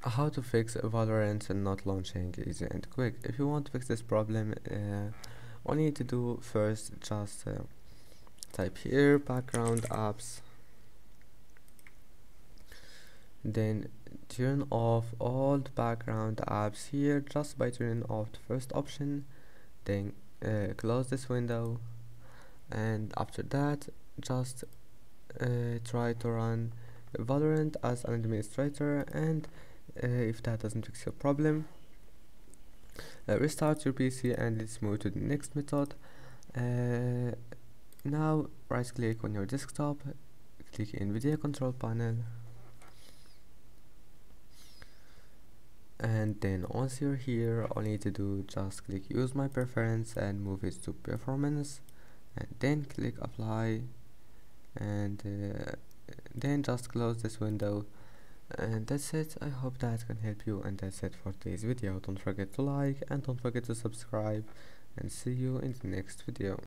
How to fix Valorant and not launching easy and quick. If you want to fix this problem, all you need to do first, just type here background apps, then turn off all the background apps here just by turning off the first option, then close this window, and after that just try to run Valorant as an administrator, and if that doesn't fix your problem, restart your PC and let's move to the next method. Now right click on your desktop, click NVIDIA control panel, and then once you're here, all you need to do just click use my preference and move it to performance, and then click apply, and then just close this window. And that's it. I hope that can help you, and that's it for today's video. Don't forget to like and don't forget to subscribe, and see you in the next video.